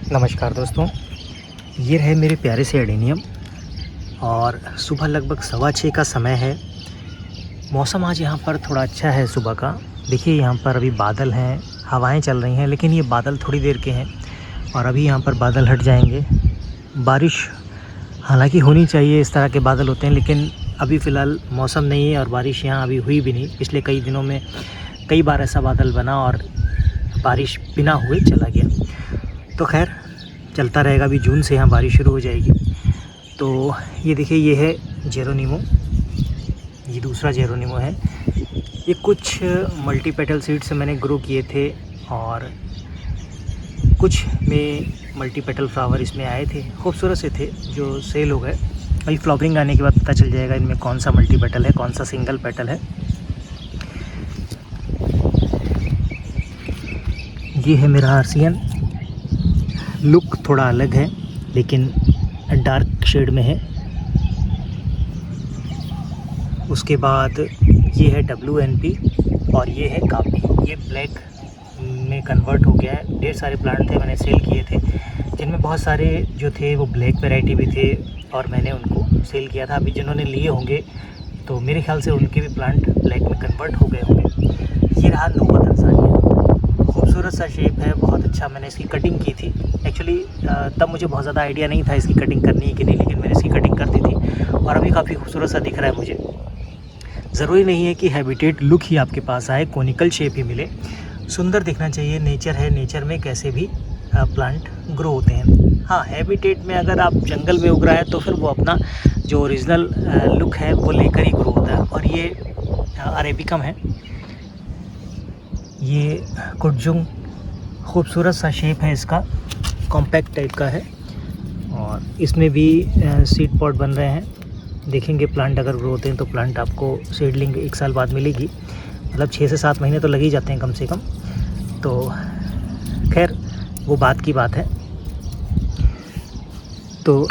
नमस्कार दोस्तों, ये रहे मेरे प्यारे से एडेनियम और सुबह लगभग 6:15 का समय है। मौसम आज यहाँ पर थोड़ा अच्छा है सुबह का। देखिए यहाँ पर अभी बादल हैं, हवाएं चल रही हैं, लेकिन ये बादल थोड़ी देर के हैं और अभी यहाँ पर बादल हट जाएंगे। बारिश हालांकि होनी चाहिए, इस तरह के बादल होते हैं, लेकिन अभी फ़िलहाल मौसम नहीं है और बारिश यहाँ अभी हुई भी नहीं। पिछले कई दिनों में कई बार ऐसा बादल बना और बारिश बिना हुए चला गया। तो खैर चलता रहेगा, अभी जून से यहाँ बारिश शुरू हो जाएगी। तो ये देखिए, ये है जेरोनिमो, ये दूसरा जेरोनिमो है। ये कुछ मल्टी पेटल सीड्स से मैंने ग्रो किए थे और कुछ में मल्टी पेटल फ्लावर इसमें आए थे, खूबसूरत से थे जो सेल हो गए। अभी फ्लावरिंग आने के बाद पता चल जाएगा इनमें कौन सा मल्टी पेटल है, कौन सा सिंगल पेटल है। ये है मेरा आर्सियन। लुक थोड़ा अलग है लेकिन डार्क शेड में है। उसके बाद ये है WNP और ये है कापी। ये ब्लैक में कन्वर्ट हो गया है। ढेर सारे प्लांट थे, मैंने सेल किए थे, जिनमें बहुत सारे जो थे वो ब्लैक वैरायटी भी थे और मैंने उनको सेल किया था। अभी जिन्होंने लिए होंगे तो मेरे ख्याल से उनके भी प्लांट ब्लैक में कन्वर्ट हो गए होंगे। ये रहा नोवा तंजानिया, खूबसूरत सा शेप है, बहुत अच्छा। मैंने इसकी कटिंग की थी एक्चुअली, तब मुझे बहुत ज़्यादा आइडिया नहीं था इसकी कटिंग करनी है कि नहीं, लेकिन मैंने इसकी कटिंग कर दी थी और अभी काफ़ी खूबसूरत सा दिख रहा है मुझे। ज़रूरी नहीं है कि हैबिटेट लुक ही आपके पास आए, कोनिकल शेप ही मिले, सुंदर दिखना चाहिए। नेचर है, नेचर में कैसे भी प्लांट ग्रो होते हैं। हाँ, हैबिटेट में अगर आप जंगल में उग रहा है तो फिर वो अपना जो ओरिजिनल लुक है वो लेकर ही ग्रो होता है। और ये अरेबिकम है, ये कुडजुंग, खूबसूरत सा शेप है इसका, कॉम्पैक्ट टाइप का है और इसमें भी सीड पॉट बन रहे हैं। देखेंगे प्लांट अगर ग्रो होते हैं तो प्लांट आपको सीडलिंग 1 साल बाद मिलेगी, मतलब 6 से 7 महीने तो लग ही जाते हैं कम से कम। तो खैर वो बात की बात है। तो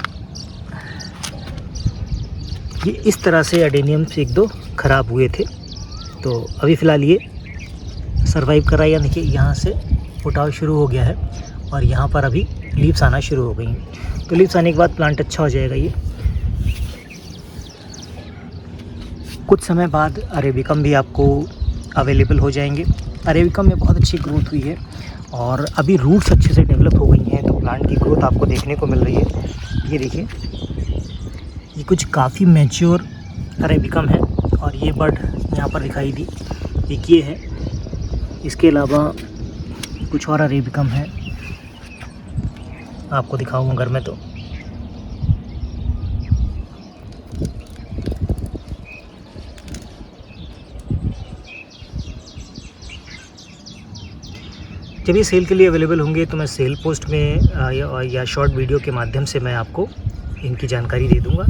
ये इस तरह से एडेनियम्स 1-2 ख़राब हुए थे, तो अभी फ़िलहाल ये सर्वाइव कर रहा है। या देखिए यहाँ से फुटाव शुरू हो गया है और यहाँ पर अभी लीव्स आना शुरू हो गई हैं। तो लीव्स आने के बाद प्लांट अच्छा हो जाएगा। ये कुछ समय बाद अरेबिकम भी आपको अवेलेबल हो जाएंगे। अरेबिकम में बहुत अच्छी ग्रोथ हुई है और अभी रूट्स अच्छे से डेवलप हो गई हैं, तो प्लांट की ग्रोथ आपको देखने को मिल रही है। ये देखिए, ये कुछ काफ़ी मैच्योर अरेबिकम है और ये बर्ड यहाँ पर दिखाई दी, एक ये है। इसके अलावा कुछ और अरेबिकम है, आपको दिखाऊँ अगर मैं तो। जब ये सेल के लिए अवेलेबल होंगे तो मैं सेल पोस्ट में या शॉर्ट वीडियो के माध्यम से मैं आपको इनकी जानकारी दे दूंगा।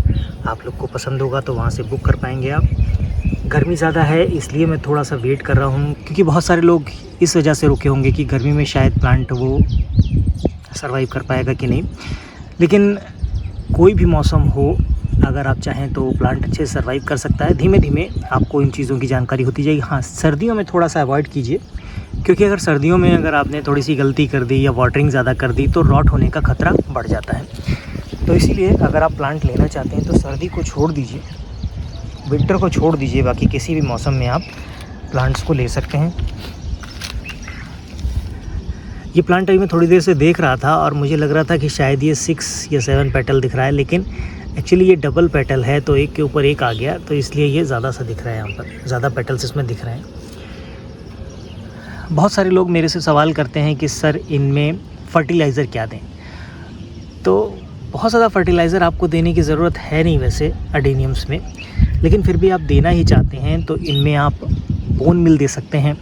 आप लोग को पसंद होगा तो वहाँ से बुक कर पाएंगे आप। गर्मी ज़्यादा है इसलिए मैं थोड़ा सा वेट कर रहा हूँ, क्योंकि बहुत सारे लोग इस वजह से रुके होंगे कि गर्मी में शायद प्लांट वो सर्वाइव कर पाएगा कि नहीं। लेकिन कोई भी मौसम हो, अगर आप चाहें तो प्लांट अच्छे से सर्वाइव कर सकता है। धीमे धीमे आपको इन चीज़ों की जानकारी होती जाएगी। हाँ, सर्दियों में थोड़ा सा अवॉइड कीजिए, क्योंकि अगर सर्दियों में अगर आपने थोड़ी सी गलती कर दी या वाटरिंग ज़्यादा कर दी तो रॉट होने का खतरा बढ़ जाता है। तो इसीलिए अगर आप प्लांट लेना चाहते हैं तो सर्दी को छोड़ दीजिए, विंटर को छोड़ दीजिए, बाकी किसी भी मौसम में आप प्लांट्स को ले सकते हैं। ये प्लांट अभी मैं थोड़ी देर से देख रहा था और मुझे लग रहा था कि शायद ये 6 या 7 पेटल दिख रहा है, लेकिन एक्चुअली ये डबल पेटल है, तो एक के ऊपर एक आ गया, तो इसलिए ये ज़्यादा सा दिख रहा है। यहाँ पर ज़्यादा पेटल्स इसमें दिख रहे हैं। बहुत सारे लोग मेरे से सवाल करते हैं कि सर इनमें फर्टिलाइज़र क्या दें। तो बहुत ज़्यादा फर्टिलाइज़र आपको देने की ज़रूरत है नहीं वैसे एडेनियम्स में, लेकिन फिर भी आप देना ही चाहते हैं तो इनमें आप बोन मिल दे सकते हैं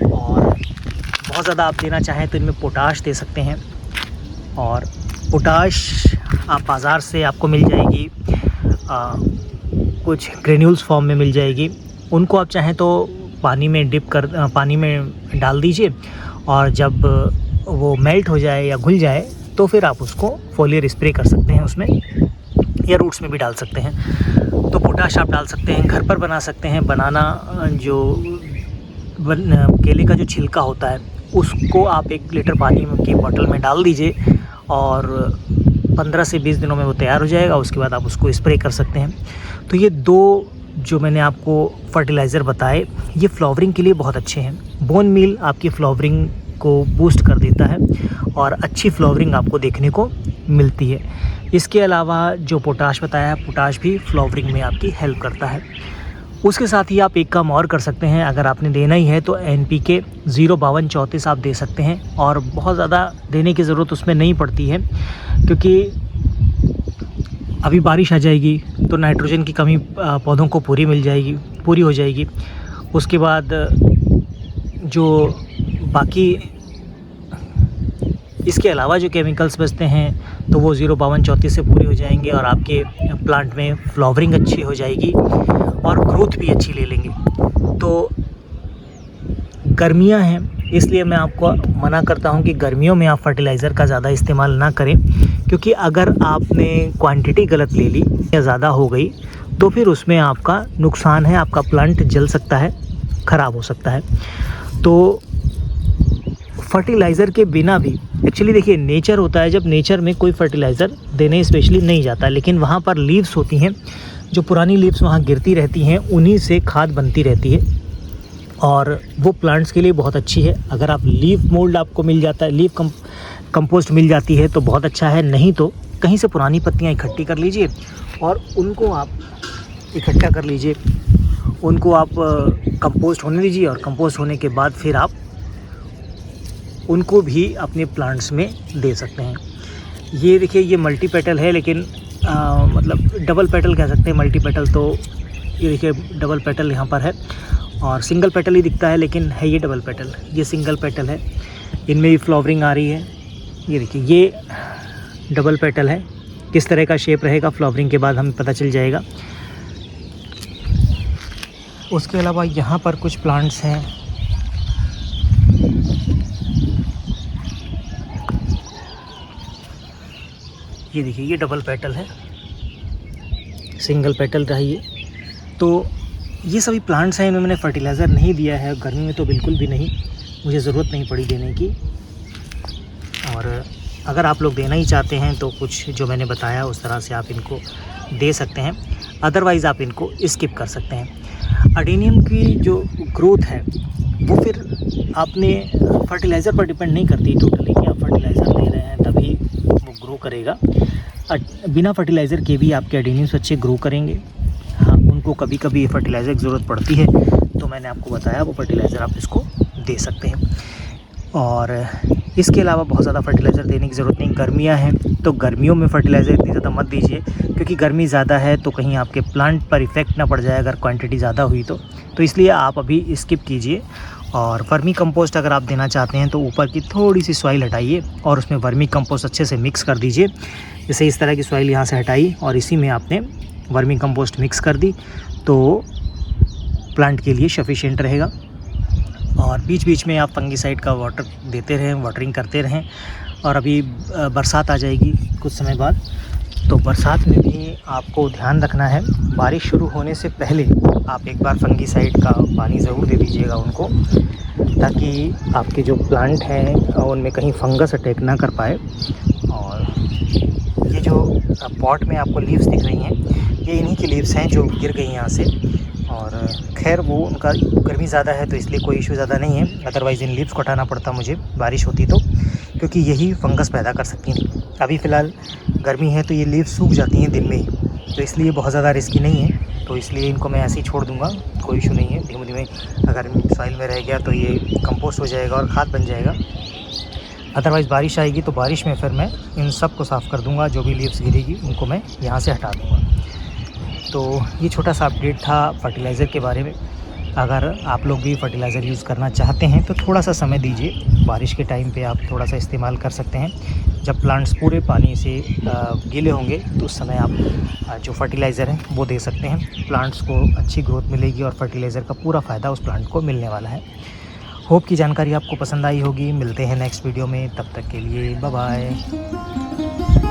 और बहुत ज़्यादा आप देना चाहें तो इनमें पोटाश दे सकते हैं। और पोटाश आप बाज़ार से आपको मिल जाएगी, कुछ ग्रेन्यूल्स फॉर्म में मिल जाएगी। उनको आप चाहें तो पानी में डाल दीजिए और जब वो मेल्ट हो जाए या घुल जाए तो फिर आप उसको फोलियर स्प्रे कर सकते हैं उसमें, या रूट्स में भी डाल सकते हैं। तो पोटाश आप डाल सकते हैं, घर पर बना सकते हैं। बनाना जो केले का जो छिलका होता है उसको आप 1 लीटर पानी की बोतल में डाल दीजिए और 15 से 20 दिनों में वो तैयार हो जाएगा। उसके बाद आप उसको स्प्रे कर सकते हैं। तो ये 2 जो मैंने आपको फर्टिलाइज़र बताए, ये फ्लावरिंग के लिए बहुत अच्छे हैं। बोन मील आपकी फ्लावरिंग को बूस्ट कर देता है और अच्छी फ्लावरिंग आपको देखने को मिलती है। इसके अलावा जो पोटाश बताया है, पोटाश भी फ्लावरिंग में आपकी हेल्प करता है। उसके साथ ही आप एक काम और कर सकते हैं, अगर आपने देना ही है तो NPK 05234 आप दे सकते हैं, और बहुत ज़्यादा देने की ज़रूरत उसमें नहीं पड़ती है, क्योंकि अभी बारिश आ जाएगी तो नाइट्रोजन की कमी पौधों को पूरी हो जाएगी। उसके बाद जो बाकी इसके अलावा जो केमिकल्स बचते हैं तो वो 05234 से पूरे हो जाएंगे और आपके प्लांट में फ्लावरिंग अच्छी हो जाएगी और ग्रोथ भी अच्छी ले लेंगे। तो गर्मियां हैं, इसलिए मैं आपको मना करता हूं कि गर्मियों में आप फर्टिलाइज़र का ज़्यादा इस्तेमाल ना करें, क्योंकि अगर आपने क्वांटिटी गलत ले ली या ज़्यादा हो गई तो फिर उसमें आपका नुकसान है, आपका प्लांट जल सकता है, ख़राब हो सकता है। तो फर्टिलाइज़र के बिना भी एक्चुअली देखिए, नेचर होता है, जब नेचर में कोई फर्टिलाइज़र देने स्पेशली नहीं जाता, लेकिन वहाँ पर लीव्स होती हैं, जो पुरानी लीव्स वहाँ गिरती रहती हैं, उन्हीं से खाद बनती रहती है और वो प्लांट्स के लिए बहुत अच्छी है। अगर आप लीफ मोल्ड आपको मिल जाता है, लीफ कंपोस्ट मिल जाती है तो बहुत अच्छा है, नहीं तो कहीं से पुरानी पत्तियाँ इकट्ठी कर लीजिए और उनको आप इकट्ठा कर लीजिए, उनको आप कंपोस्ट होने दीजिए और कंपोस्ट होने के बाद फिर आप उनको भी अपने प्लांट्स में दे सकते हैं। ये देखिए, ये मल्टी पेटल है, लेकिन मतलब डबल पेटल कह सकते हैं, मल्टी पेटल तो ये देखिए डबल पेटल यहाँ पर है, और सिंगल पेटल ही दिखता है लेकिन है ये डबल पेटल, ये सिंगल पेटल है। इनमें भी फ्लावरिंग आ रही है। ये देखिए, ये डबल पेटल है। किस तरह का शेप रहेगा फ्लावरिंग के बाद हमें पता चल जाएगा। उसके अलावा यहाँ पर कुछ प्लांट्स हैं, ये देखिए, ये डबल पेटल है, सिंगल पेटल रहा ये। तो ये सभी प्लांट्स हैं, इनमें मैंने फर्टिलाइज़र नहीं दिया है, गर्मी में तो बिल्कुल भी नहीं, मुझे ज़रूरत नहीं पड़ी देने की। और अगर आप लोग देना ही चाहते हैं तो कुछ जो मैंने बताया उस तरह से आप इनको दे सकते हैं, अदरवाइज़ आप इनको स्किप कर सकते हैं। अडेनियम की जो ग्रोथ है वो फिर आपने फर्टिलाइज़र पर डिपेंड नहीं करती टोटली, कि आप फर्टिलाइज़र दे रहे हैं तभी वो ग्रो करेगा। बिना फर्टिलाइज़र के भी आपके अडेनियम्स अच्छे ग्रो करेंगे। हाँ, उनको कभी कभी फर्टिलाइज़र की ज़रूरत पड़ती है, तो मैंने आपको बताया वो फर्टिलाइज़र आप इसको दे सकते हैं। और इसके अलावा बहुत ज़्यादा फर्टिलाइज़र देने की ज़रूरत नहीं। गर्मियाँ हैं तो गर्मियों में फर्टिलाइज़र इतनी ज़्यादा मत दीजिए, क्योंकि गर्मी ज़्यादा है तो कहीं आपके प्लांट पर इफ़ेक्ट ना पड़ जाए अगर क्वांटिटी ज़्यादा हुई तो इसलिए आप अभी स्किप कीजिए। और वर्मी कंपोस्ट अगर आप देना चाहते हैं तो ऊपर की थोड़ी सी सॉइल हटाइए और उसमें वर्मी कंपोस्ट अच्छे से मिक्स कर दीजिए। जैसे इस तरह की सॉइल यहाँ से हटाई और इसी में आपने वर्मी कंपोस्ट मिक्स कर दी तो प्लांट के लिए सफिशिएंट रहेगा। और बीच बीच में आप फंगीसाइड का वाटर देते रहें, वाटरिंग करते रहें। और अभी बरसात आ जाएगी कुछ समय बाद, तो बरसात में भी आपको ध्यान रखना है, बारिश शुरू होने से पहले आप एक बार फंगीसाइड का पानी ज़रूर दे दीजिएगा उनको, ताकि आपके जो प्लांट हैं उनमें कहीं फंगस अटैक ना कर पाए। और ये जो पॉट में आपको लीव्स दिख रही हैं, ये इन्हीं की लीव्स हैं जो गिर गई यहाँ से। और खैर वो उनका गर्मी ज़्यादा है तो इसलिए कोई इशू ज़्यादा नहीं है, अदरवाइज़ इन लीव्स को हटाना पड़ता मुझे बारिश होती तो, क्योंकि यही फंगस पैदा कर सकती हैं। अभी फ़िलहाल गर्मी है तो ये लीव्स सूख जाती हैं दिन में ही, तो इसलिए बहुत ज़्यादा रिस्की नहीं है, तो इसलिए इनको मैं ऐसे ही छोड़ दूँगा, कोई इशू नहीं है। धीमे धीमे अगर सॉइल में रह गया तो ये कंपोस्ट हो जाएगा और खाद बन जाएगा। अदरवाइज़ बारिश आएगी तो बारिश में फिर मैं इन सब को साफ़ कर दूँगा, जो भी लीव्स गिरेगी उनको मैं यहाँ से हटा दूँगा। तो ये छोटा सा अपडेट था फर्टिलाइज़र के बारे में। अगर आप लोग भी फर्टिलाइज़र यूज़ करना चाहते हैं तो थोड़ा सा समय दीजिए, बारिश के टाइम पे आप थोड़ा सा इस्तेमाल कर सकते हैं। जब प्लांट्स पूरे पानी से गीले होंगे तो उस समय आप जो फर्टिलाइज़र है वो दे सकते हैं। प्लांट्स को अच्छी ग्रोथ मिलेगी और फर्टिलाइज़र का पूरा फ़ायदा उस प्लांट को मिलने वाला है। होप की जानकारी आपको पसंद आई होगी। मिलते हैं नेक्स्ट वीडियो में, तब तक के लिए बाय बाय।